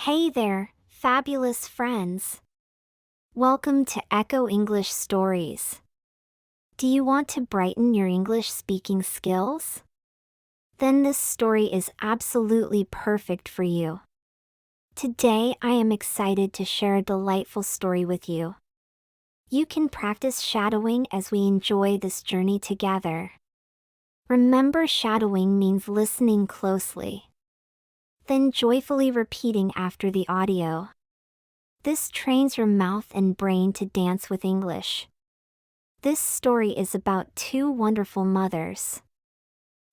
Hey there, fabulous friends. Welcome to Echo English Stories. Do you want to brighten your English speaking skills? Then this story is absolutely perfect for you. Today I am excited to share a delightful story with you. You can practice shadowing as we enjoy this journey together. Remember, shadowing means listening closely, then joyfully repeating after the audio. This trains your mouth and brain to dance with English. This story is about two wonderful mothers.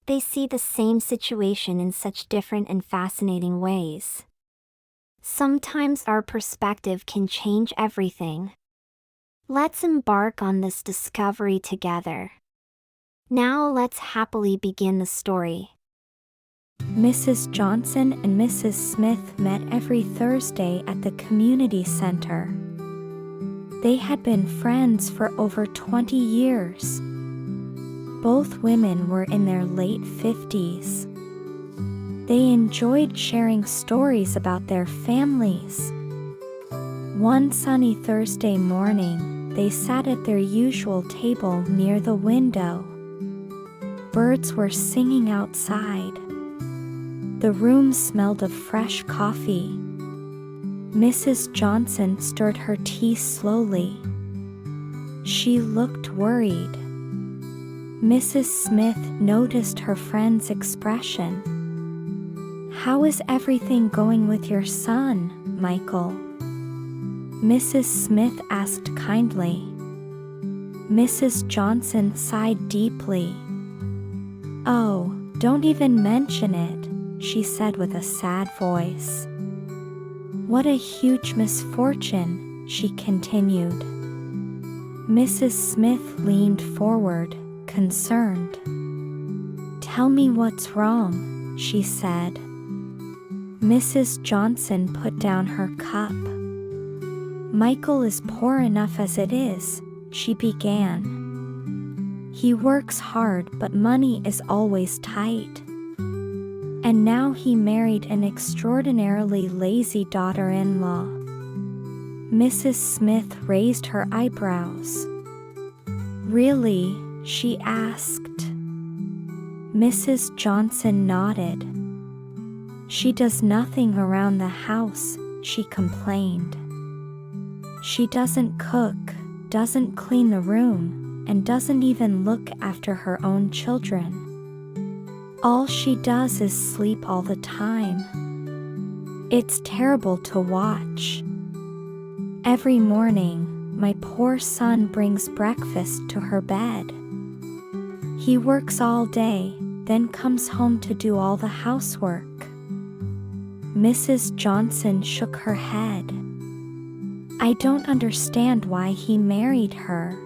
They see the same situation in such different and fascinating ways. Sometimes our perspective can change everything. Let's embark on this discovery together. Now let's happily begin the story. Mrs. Johnson and Mrs. Smith met every Thursday at the community center. They had been friends for over 20 years. Both women were in their late 50s. They enjoyed sharing stories about their families. One sunny Thursday morning, they sat at their usual table near the window. Birds were singing outside. The room smelled of fresh coffee. Mrs. Johnson stirred her tea slowly. She looked worried. Mrs. Smith noticed her friend's expression. "How is everything going with your son, Michael?" Mrs. Smith asked kindly. Mrs. Johnson sighed deeply. "Oh, don't even mention it," she said with a sad voice. "What a huge misfortune," she continued. Mrs. Smith leaned forward, concerned. "Tell me what's wrong," she said. Mrs. Johnson put down her cup. "Michael is poor enough as it is," she began. "He works hard, but money is always tight. And now he married an extraordinarily lazy daughter-in-law." Mrs. Smith raised her eyebrows. "Really?" she asked. Mrs. Johnson nodded. "She does nothing around the house," she complained. "She doesn't cook, doesn't clean the room, and doesn't even look after her own children. All she does is sleep all the time. It's terrible to watch. Every morning, my poor son brings breakfast to her bed. He works all day, then comes home to do all the housework." Mrs. Johnson shook her head. "I don't understand why he married her.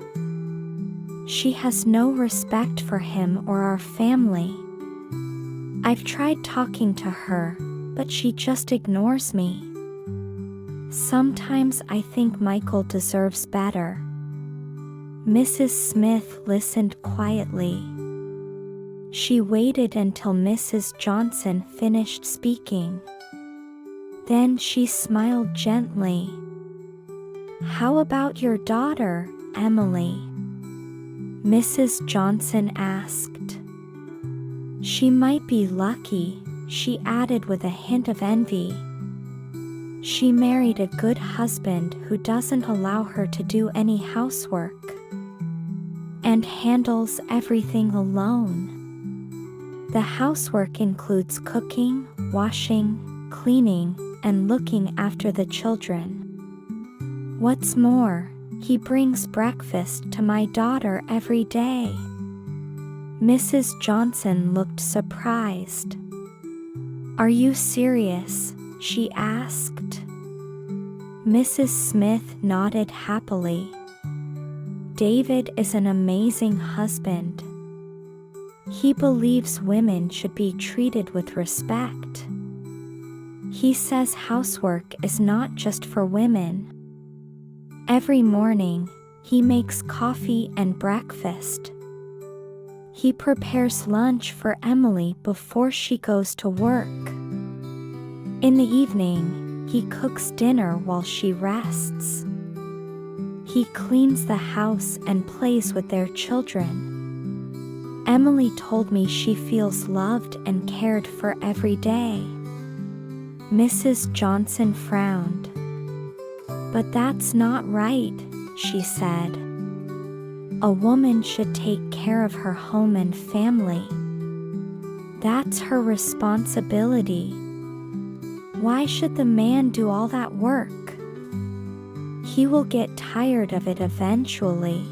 She has no respect for him or our family. I've tried talking to her, but she just ignores me. Sometimes I think Michael deserves better." Mrs. Smith listened quietly. She waited until Mrs. Johnson finished speaking. Then she smiled gently. "How about your daughter, Emily?" Mrs. Johnson asked. "She might be lucky," she added with a hint of envy. "She married a good husband who doesn't allow her to do any housework and handles everything alone. The housework includes cooking, washing, cleaning, and looking after the children. What's more, he brings breakfast to my daughter every day." Mrs. Johnson looked surprised. "Are you serious?" she asked. Mrs. Smith nodded happily. "David is an amazing husband. He believes women should be treated with respect. He says housework is not just for women. Every morning, he makes coffee and breakfast. He prepares lunch for Emily before she goes to work. In the evening, He cooks dinner while she rests. He cleans the house and plays with their children. Emily told me she feels loved and cared for every day. Mrs. Johnson frowned. But that's not right, she said. A woman should take care of her home and family. That's her responsibility. Why should the man do all that work? He will get tired of it eventually.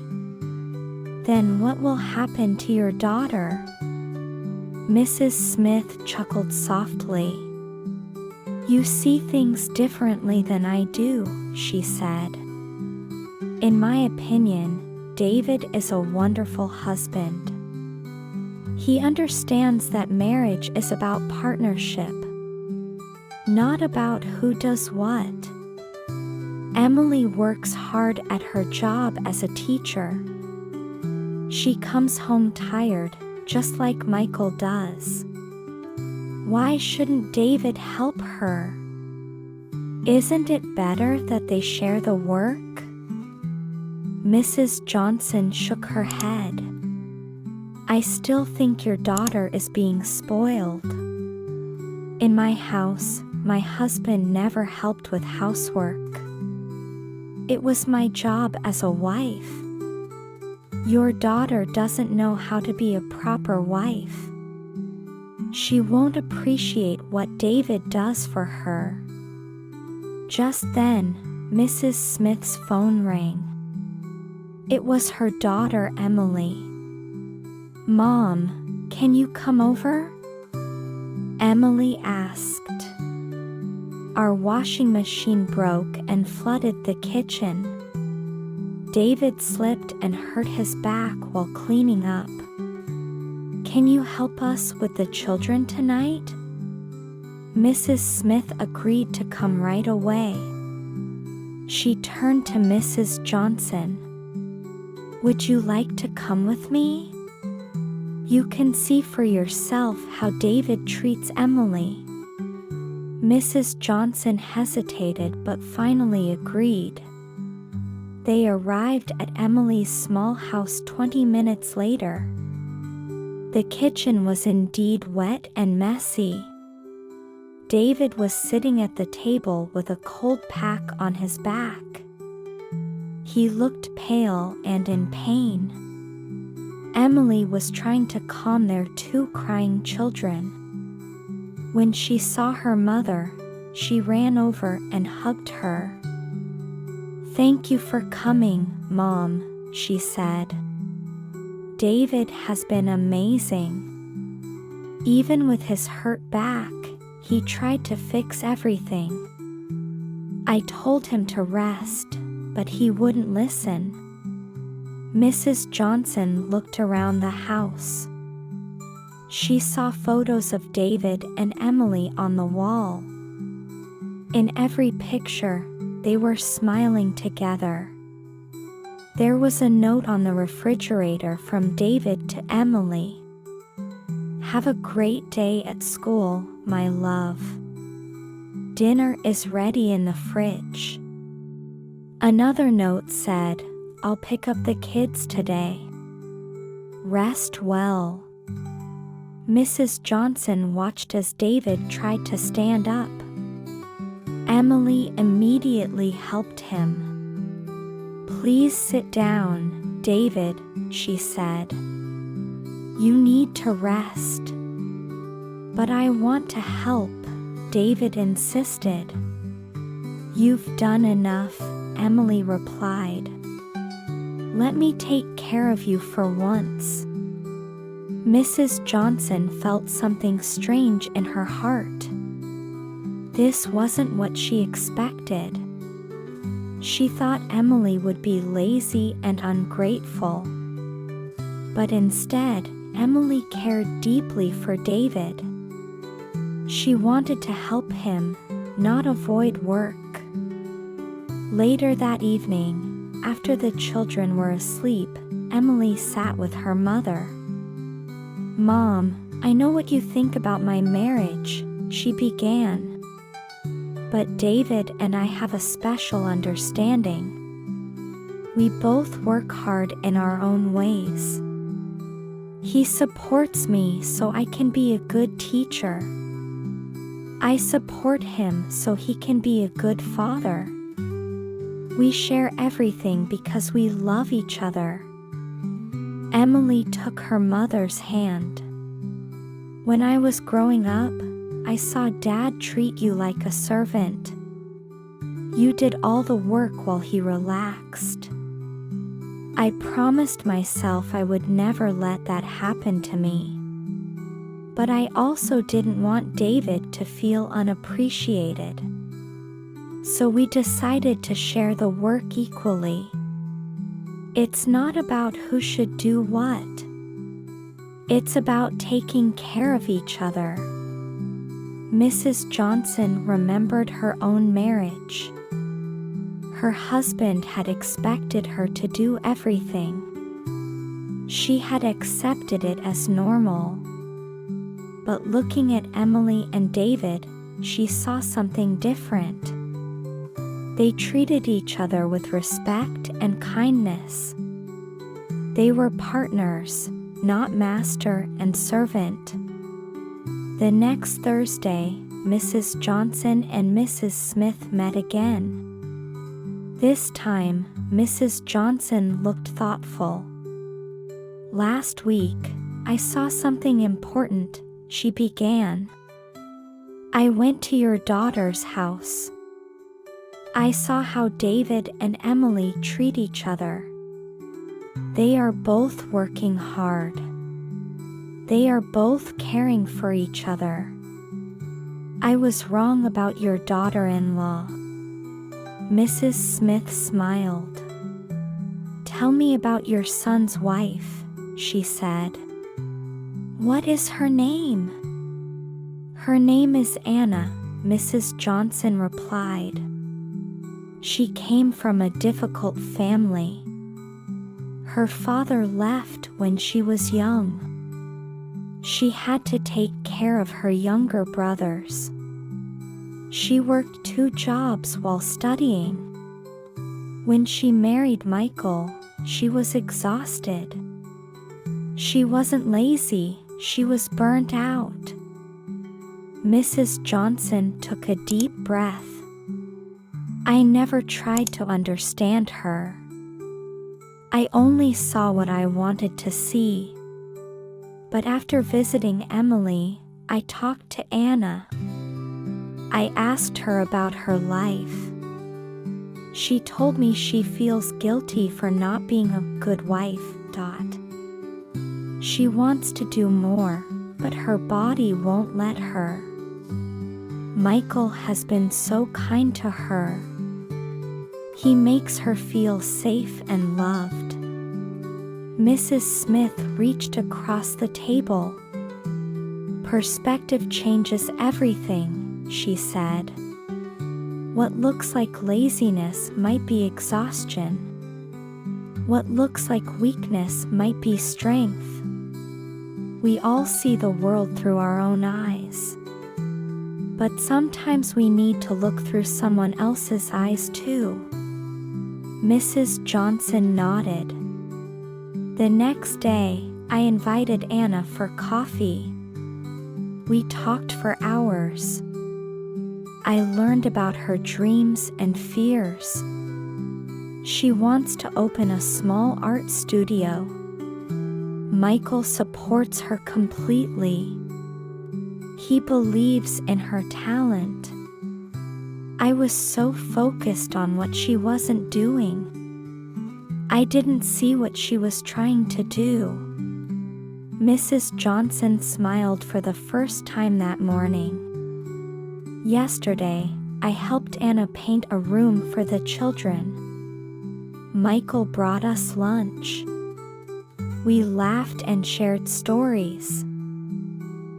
Then what will happen to your daughter? Mrs. Smith chuckled softly. You see things differently than I do, she said. In my opinion, David is a wonderful husband. He understands that marriage is about partnership, not about who does what. Emily works hard at her job as a teacher. She comes home tired, just like Michael does. Why shouldn't David help her? Isn't it better that they share the work? Mrs. Johnson shook her head. I still think your daughter is being spoiled. In my house, my husband never helped with housework. It was my job as a wife. Your daughter doesn't know how to be a proper wife. She won't appreciate what David does for her. Just then, Mrs. Smith's phone rang. It was her daughter Emily. Mom, can you come over? Emily asked. Our washing machine broke and flooded the kitchen. David slipped and hurt his back while cleaning up. Can you help us with the children tonight? Mrs. Smith agreed to come right away. She turned to Mrs. Johnson. Would you like to come with me? You can see for yourself how David treats Emily. Mrs. Johnson hesitated but finally agreed. They arrived at Emily's small house 20 minutes later. The kitchen was indeed wet and messy. David was sitting at the table with a cold pack on his back. He looked pale and in pain. Emily was trying to calm their two crying children. When she saw her mother, she ran over and hugged her. Thank you for coming, Mom, she said. David has been amazing. Even with his hurt back, he tried to fix everything. I told him to rest, but he wouldn't listen. Mrs. Johnson looked around the house. She saw photos of David and Emily on the wall. In every picture, they were smiling together. There was a note on the refrigerator from David to Emily. Have a great day at school, my love. Dinner is ready in the fridge. Another note said, I'll pick up the kids today. Rest well. Mrs. Johnson watched as David tried to stand up. Emily immediately helped him. Please sit down, David, she said. You need to rest. But I want to help, David insisted. You've done enough, Emily replied. Let me take care of you for once. Mrs. Johnson felt something strange in her heart. This wasn't what she expected. She thought Emily would be lazy and ungrateful. But instead, Emily cared deeply for David. She wanted to help him, not avoid work. Later that evening, after the children were asleep, Emily sat with her mother. Mom, I know what you think about my marriage, she began. But David and I have a special understanding. We both work hard in our own ways. He supports me so I can be a good teacher. I support him so he can be a good father. We share everything because we love each other. Emily took her mother's hand. When I was growing up, I saw Dad treat you like a servant. You did all the work while he relaxed. I promised myself I would never let that happen to me. But I also didn't want David to feel unappreciated. So we decided to share the work equally. It's not about who should do what. It's about taking care of each other. Mrs. Johnson remembered her own marriage. Her husband had expected her to do everything. She had accepted it as normal. But looking at Emily and David, she saw something different. They treated each other with respect and kindness. They were partners, not master and servant. The next Thursday, Mrs. Johnson and Mrs. Smith met again. This time, Mrs. Johnson looked thoughtful. Last week, I saw something important, she began. I went to your daughter's house. I saw how David and Emily treat each other. They are both working hard. They are both caring for each other. I was wrong about your daughter-in-law. Mrs. Smith smiled. Tell me about your son's wife, she said. What is her name? Her name is Anna, Mrs. Johnson replied. She came from a difficult family. Her father left when she was young. She had to take care of her younger brothers. She worked 2 jobs while studying. When she married Michael, she was exhausted. She wasn't lazy, she was burnt out. Mrs. Johnson took a deep breath. I never tried to understand her. I only saw what I wanted to see. But after visiting Emily, I talked to Anna. I asked her about her life. She told me she feels guilty for not being a good wife. She wants to do more, but her body won't let her. Michael has been so kind to her. He makes her feel safe and loved. Mrs. Smith reached across the table. Perspective changes everything, she said. What looks like laziness might be exhaustion. What looks like weakness might be strength. We all see the world through our own eyes. But sometimes we need to look through someone else's eyes too. Mrs. Johnson nodded. The next day, I invited Anna for coffee. We talked for hours. I learned about her dreams and fears. She wants to open a small art studio. Michael supports her completely. He believes in her talent. I was so focused on what she wasn't doing. I didn't see what she was trying to do. Mrs. Johnson smiled for the first time that morning. Yesterday, I helped Anna paint a room for the children. Michael brought us lunch. We laughed and shared stories.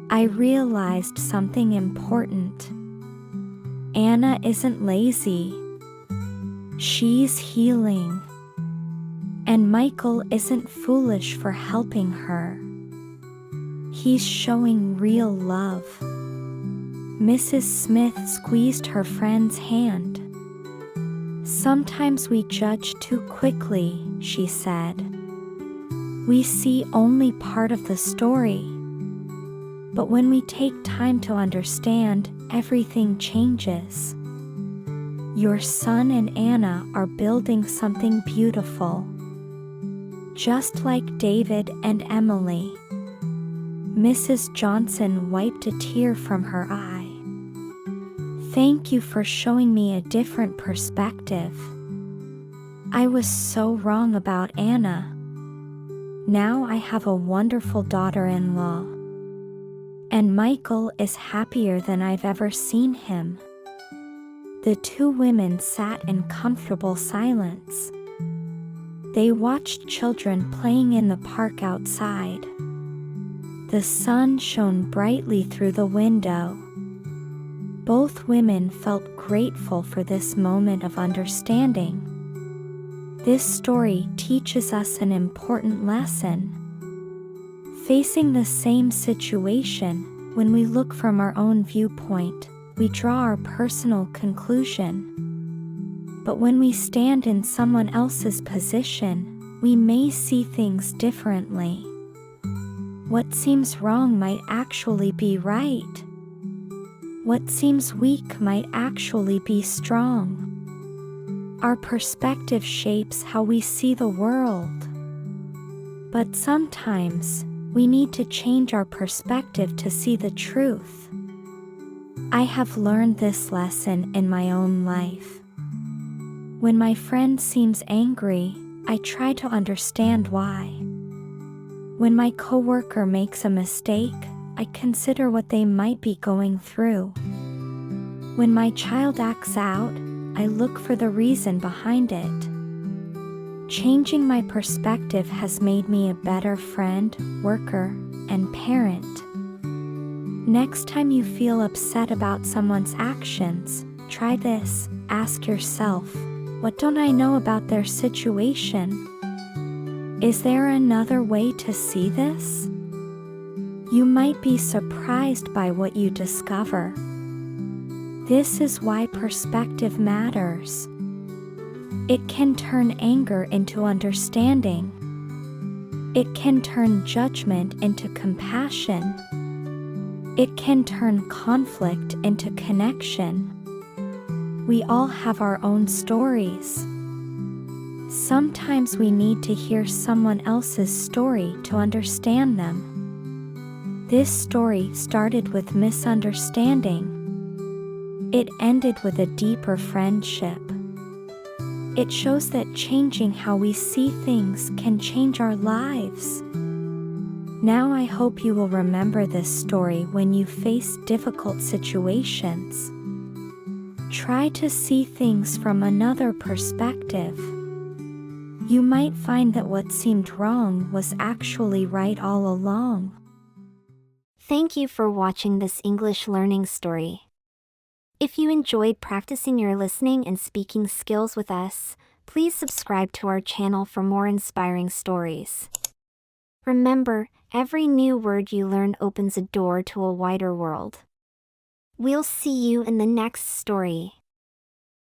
I realized something important. Anna isn't lazy. She's healing. And Michael isn't foolish for helping her. He's showing real love. Mrs. Smith squeezed her friend's hand. "Sometimes we judge too quickly," she said. "We see only part of the story. But when we take time to understand, everything changes. Your son and Anna are building something beautiful. Just like David and Emily." Mrs. Johnson wiped a tear from her eye. "Thank you for showing me a different perspective. I was so wrong about Anna. Now I have a wonderful daughter-in-law. And Michael is happier than I've ever seen him." The two women sat in comfortable silence. They watched children playing in the park outside. The sun shone brightly through the window. Both women felt grateful for this moment of understanding. This story teaches us an important lesson. Facing the same situation, when we look from our own viewpoint, we draw our personal conclusion. But when we stand in someone else's position, we may see things differently. What seems wrong might actually be right. What seems weak might actually be strong. Our perspective shapes how we see the world. But sometimes, we need to change our perspective to see the truth. I have learned this lesson in my own life. When my friend seems angry, I try to understand why. When my coworker makes a mistake, I consider what they might be going through. When my child acts out, I look for the reason behind it. Changing my perspective has made me a better friend, worker, and parent. Next time you feel upset about someone's actions, try this. Ask yourself, what don't I know about their situation? Is there another way to see this? You might be surprised by what you discover. This is why perspective matters. It can turn anger into understanding. It can turn judgment into compassion. It can turn conflict into connection. We all have our own stories. Sometimes we need to hear someone else's story to understand them. This story started with misunderstanding. It ended with a deeper friendship. It shows that changing how we see things can change our lives. Now I hope you will remember this story when you face difficult situations. Try to see things from another perspective. You might find that what seemed wrong was actually right all along. Thank you for watching this English learning story. If you enjoyed practicing your listening and speaking skills with us, please subscribe to our channel for more inspiring stories. Remember, every new word you learn opens a door to a wider world. We'll see you in the next story.